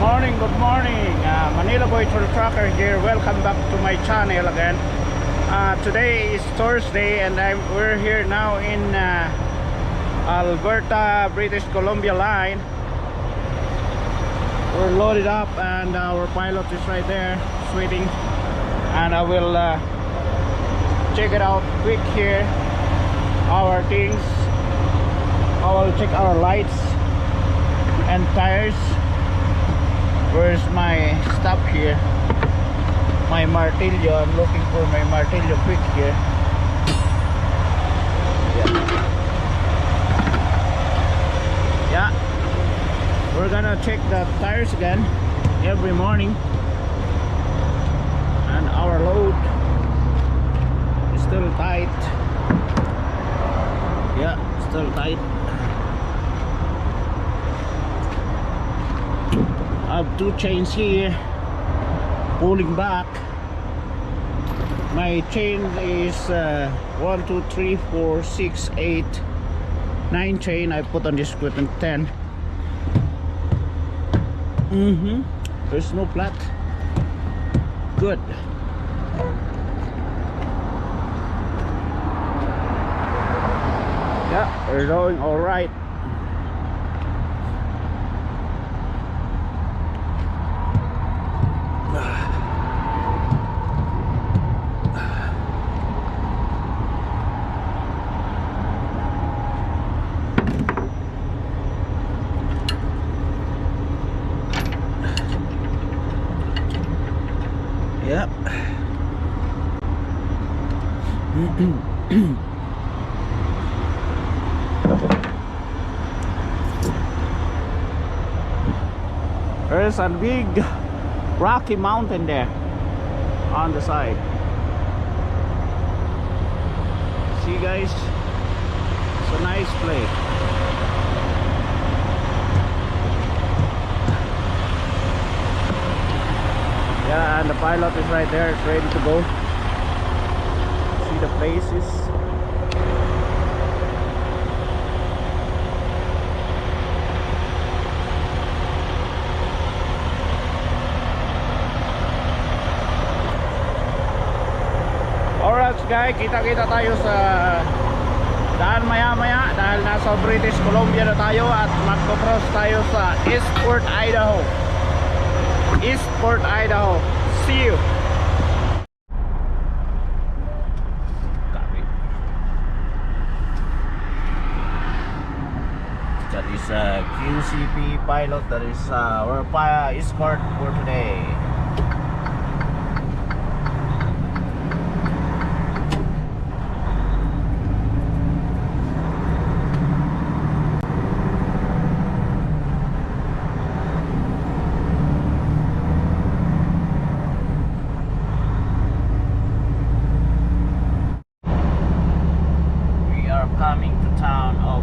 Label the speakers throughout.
Speaker 1: Good morning. Manila Boy Tour Trucker here. Welcome back to my channel again. Today is Thursday and we're here now in Alberta, British Columbia line. We're loaded up and our pilot is right there, waiting. And I will check it out quick here. Our things. I will check our lights and tires. Where's my stuff here? My martillo. I'm looking for my martillo quick here. Yeah. We're gonna check the tires again every morning. And our load is still tight. Yeah, still tight. I have two chains here pulling back. My chain is 1 2 3 4 6 8 9 chain. I put on this equipment 10. There's no flat. Good. Yeah, we're going all right. Yep. There's a big rocky mountain there on the side. See guys, it's a nice place. Yeah, and the pilot is right there, it's ready to go. See the places. Alright guys, kita-kita tayo sa daan maya-maya dahil nasa British Columbia na tayo at magko-cross tayo sa Eastport, Idaho. Eastport, Idaho. See you. Copy. That is a QCP pilot. That is our escort for today. Coming to town of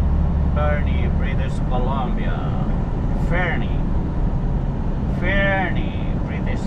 Speaker 1: Fernie, British Columbia. Fernie, British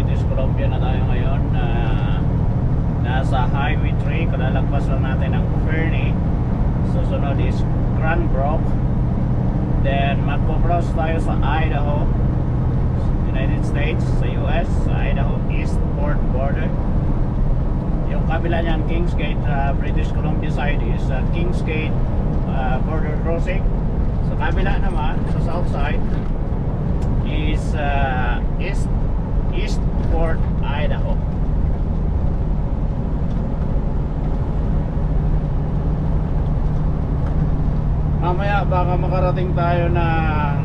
Speaker 1: British Columbia na tayo ngayon. Nasa Highway 3, kalalagpas lang natin ang Fernie. Susunod is Cranbrook. Then magpo-cross tayo sa Idaho, United States, sa US, sa Idaho Eastport border. Yung kabila niyan, Kingsgate, British Columbia side is Kingsgate border crossing. Sa kabila naman, sa south side is Eastport, Idaho. Mamaya baka makarating tayo ng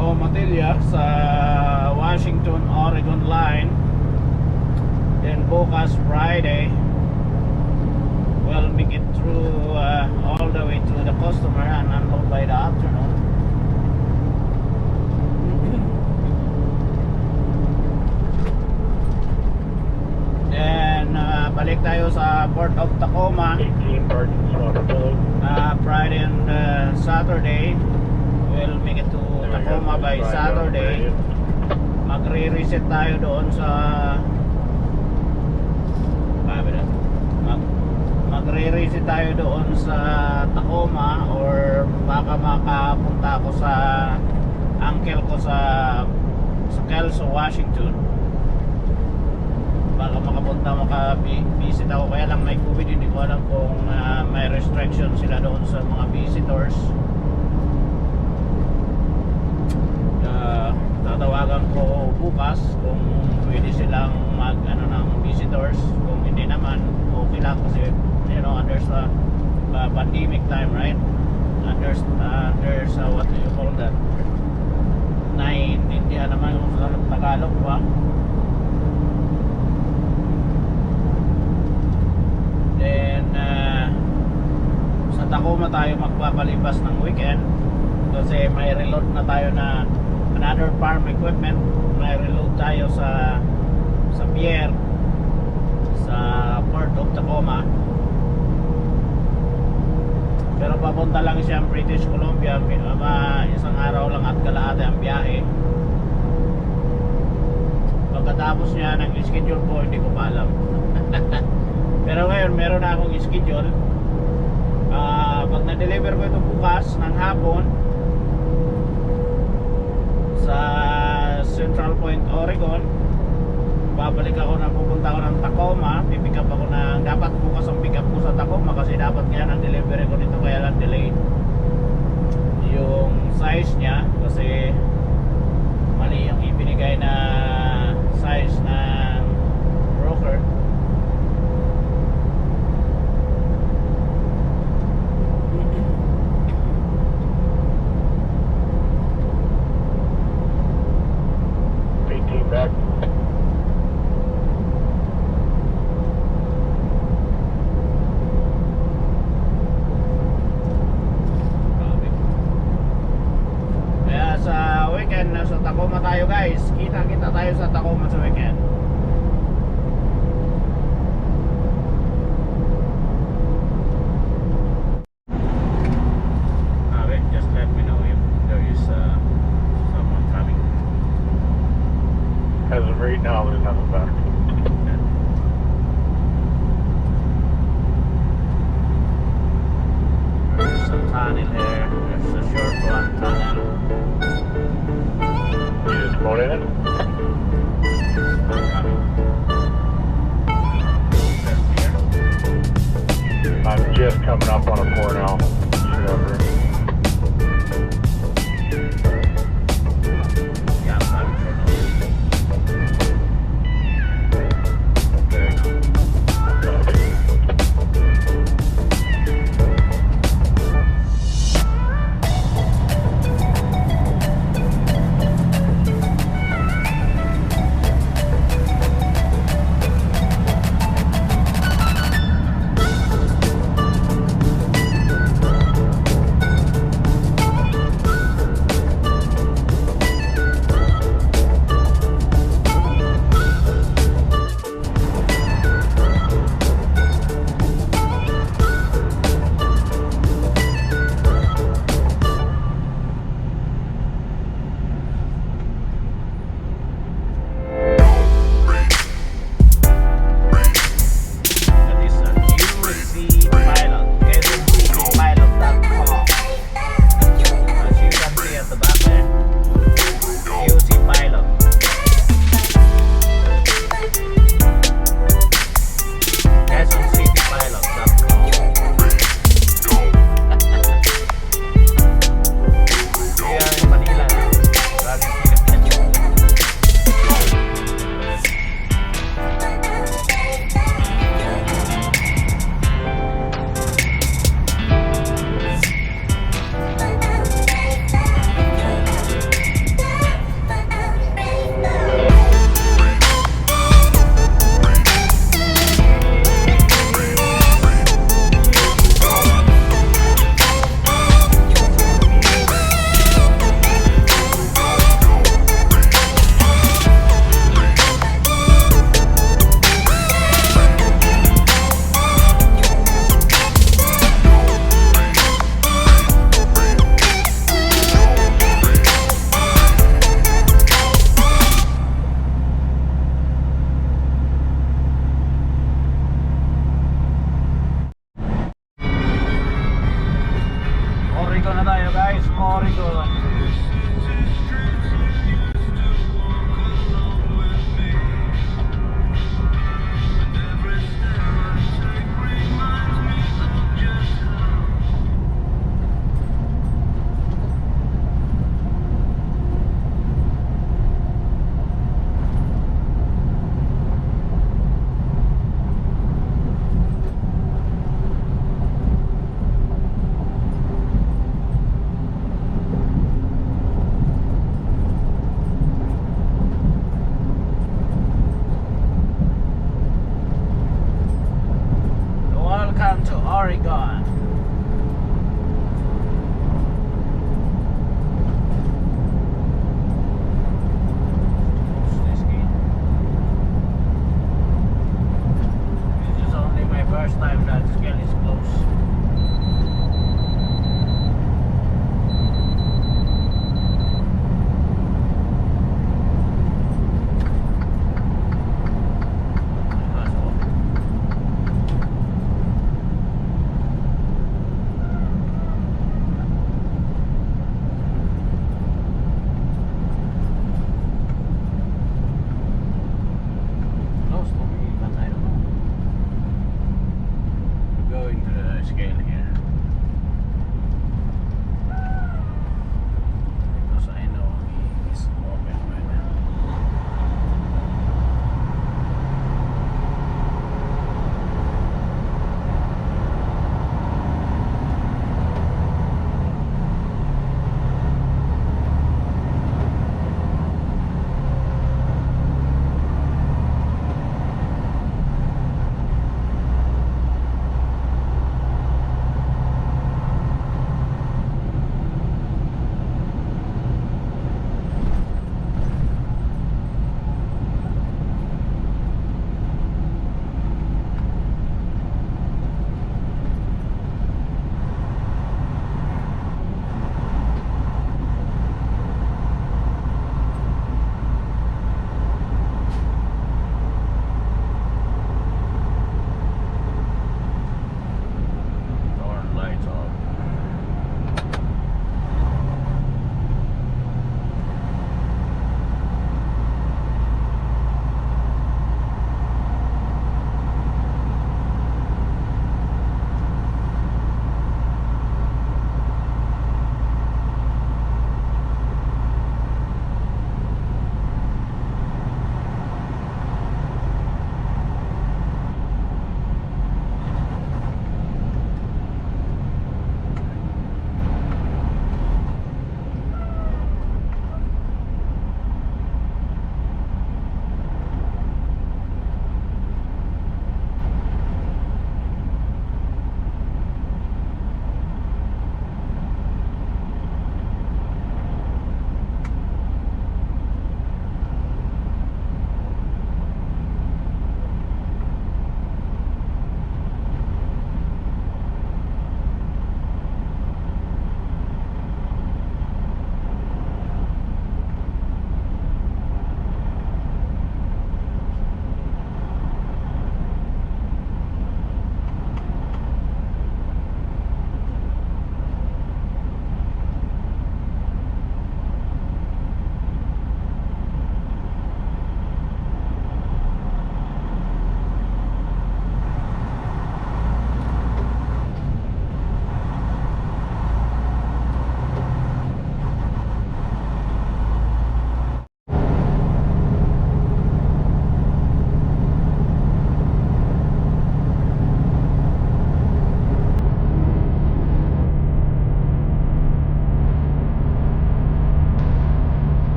Speaker 1: Omatilya sa Washington, Oregon line. Then bukas Friday we'll make it through all the way to the customer and unload by the afternoon. Then balik tayo sa Port of Tacoma. Friday and Saturday we'll make it to Tacoma by Saturday. Magre-reset tayo doon sa magre-reset tayo doon sa Tacoma, or baka makapunta ako sa uncle ko sa Kelso, Washington. Baka maka-visit ako, kaya lang may COVID, hindi ko alam kung may restriction sila doon sa mga visitors. Tatawagan ko bukas kung pwede silang ng visitors. Kung hindi naman, okay lang kasi there's a pandemic time, right? There's what do you call that? Naiintindihan naman kung sa Tagalog ba? Then sa Tacoma tayo magpapalipas ng weekend kasi may reload na tayo na another farm equipment. May reload tayo sa pier sa Port of Tacoma, pero papunta lang siyang British Columbia. Isang araw lang at kalahati ang biyahe. Pagkatapos niya ng schedule ko, hindi ko pa alam. Pero ngayon meron na akong schedule. Pag na-deliver ko ito bukas ng hapon sa Central Point, Oregon, babalik ako na, pupunta ako ng Tacoma. Pipick up ako ng, dapat bukas ang pick up ko sa Tacoma kasi dapat kaya ng delivery ko nito, kaya lang delayed yung size niya kasi mali yung ibinigay na size ng broker.
Speaker 2: Back.
Speaker 1: Kaya sa weekend nasa Tacoma tayo, guys. Kita tayo sa Tacoma sa weekend. Just let me know if there is someone coming.
Speaker 2: As of right now, there's nothing back.
Speaker 1: There's a tunnel here. There's a short one tunnel.
Speaker 2: You just promoted it?
Speaker 1: I'm coming.
Speaker 2: I'm just coming up on a 4 now. Should have room.
Speaker 1: Yeah, I'm coming for now. There you go.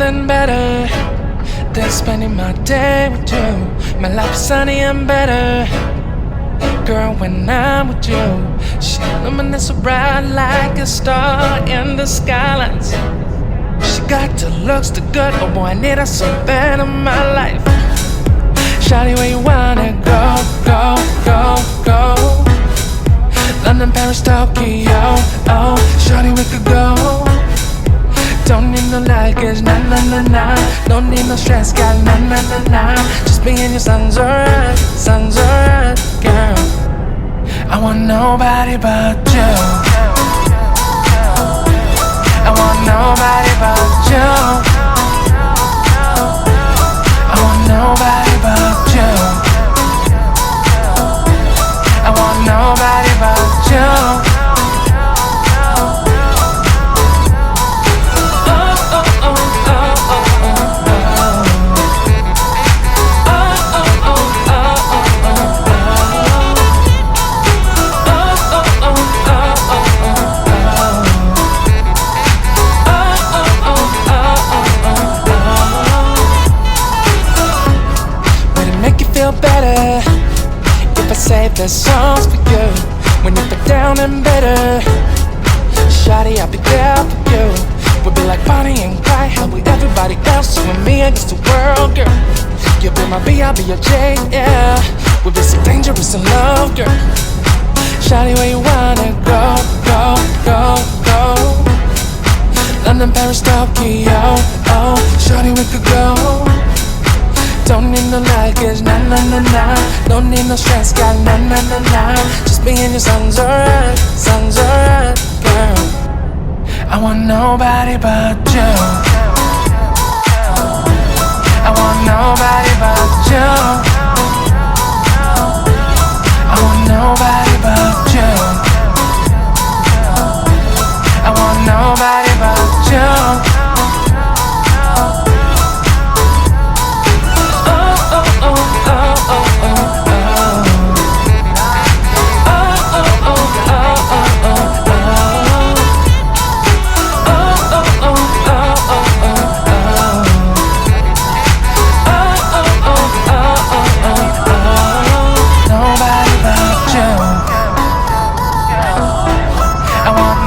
Speaker 3: nothing better than spending my day with you. My life is sunny and better, girl, when I'm with you. She illuminates so bright like a star in the skylines. She got the looks, the good, oh boy, I need her so bad in my life. Shawty, where you wanna go, go, go, go? London, Paris, Tokyo, oh, shawty, we could go. Don't need no luggage, nah, nah, nah, nah. Don't need no stress, got nah, nah, nah, nah. Just me and your son's alright, girl. I want nobody but you. I want nobody but you. I want nobody but you. I want nobody but you. Better if I save the songs for you when you feel down and bitter. Shawty, I'll be there for you. We'll be like Bonnie and Clyde, how we everybody else, you and me against the world, girl. You'll be my B, I'll be your J, yeah. We'll be so dangerous in love, girl. Shawty, where you wanna go, go, go, go? London, Paris, Tokyo, oh, shawty, we could go. Don't need no luggage, nah, nah, nah, nah. Don't need no stress, got nah, nah, nah, nah. Just me and your son's alright, girl. I want nobody but you. I want nobody but you. I want nobody but you. I want nobody but you.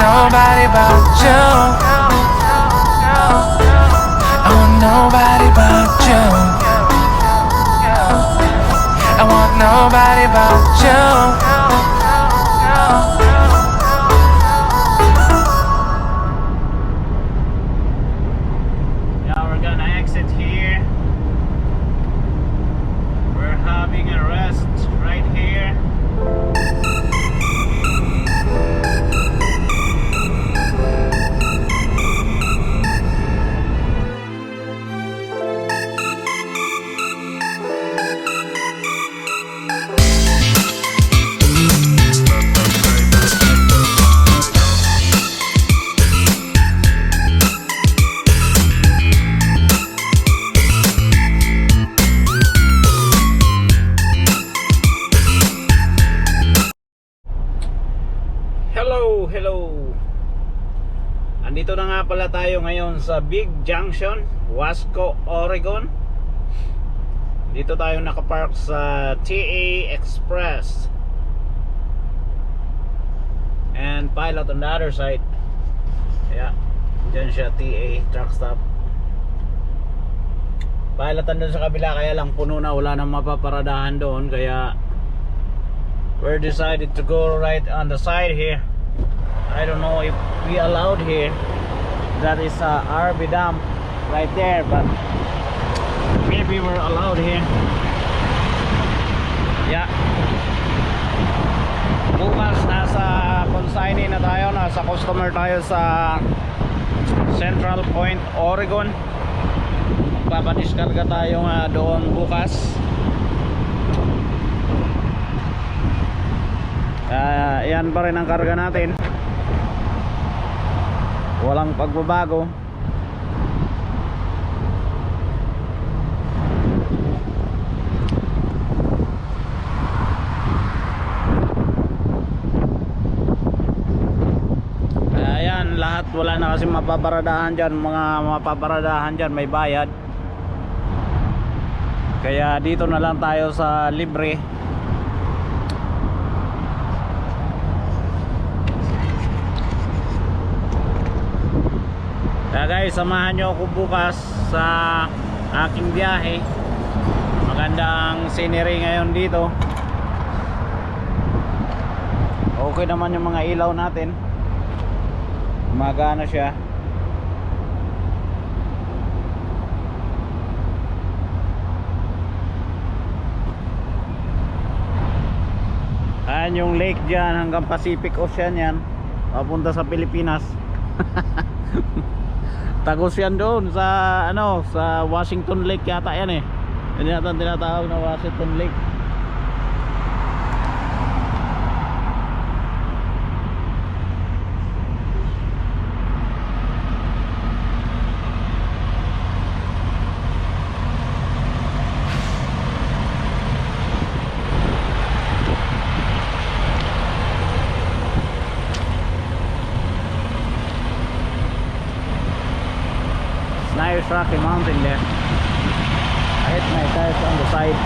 Speaker 3: Nobody but you. I want nobody but you. I want nobody but you.
Speaker 1: Yeah, we're gonna exit here. We're having a rest right here. Hello. Andito na nga pala tayo ngayon sa Big Junction, Wasco, Oregon. Dito tayo nakapark sa TA Express and Pilot on the other side. Yeah, dyan siya, TA truck stop. Pilot andun sa kabila, kaya lang puno na, wala nang mapaparadahan doon, kaya we're decided to go right on the side here. I don't know if we allowed here. That is a RV dump right there, but maybe we're allowed here. Yeah. Bukas nasa consignee na tayo, nasa customer tayo sa Central Point, Oregon. Papadiskarga tayo nga doon bukas. Yan pa rin ang karga natin. Walang pagbabago. Ayan, lahat wala na kasi mapaparadahan dyan. Mga mapaparadahan dyan may bayad, kaya dito na lang tayo sa libre. Kaya guys, samahan nyo ako bukas sa aking biyahe. Magandang scenery ngayon dito. Okay naman yung mga ilaw natin, magana siya. Ayan yung lake dyan, hanggang Pacific Ocean yan, papunta sa Pilipinas. Tagos yan doon sa ano, sa Washington Lake yata yan eh. Yan yata tinatawag na Washington Lake. Nice rocky mountain there. I hit my tires on the side.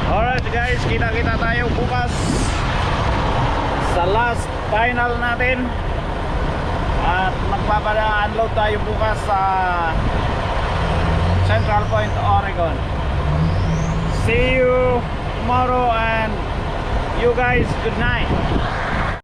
Speaker 1: Alright guys, kita-kita tayo bukas sa last final natin. At magpapa-unload tayo bukas sa Central Point, Oregon. See you tomorrow and you guys good night.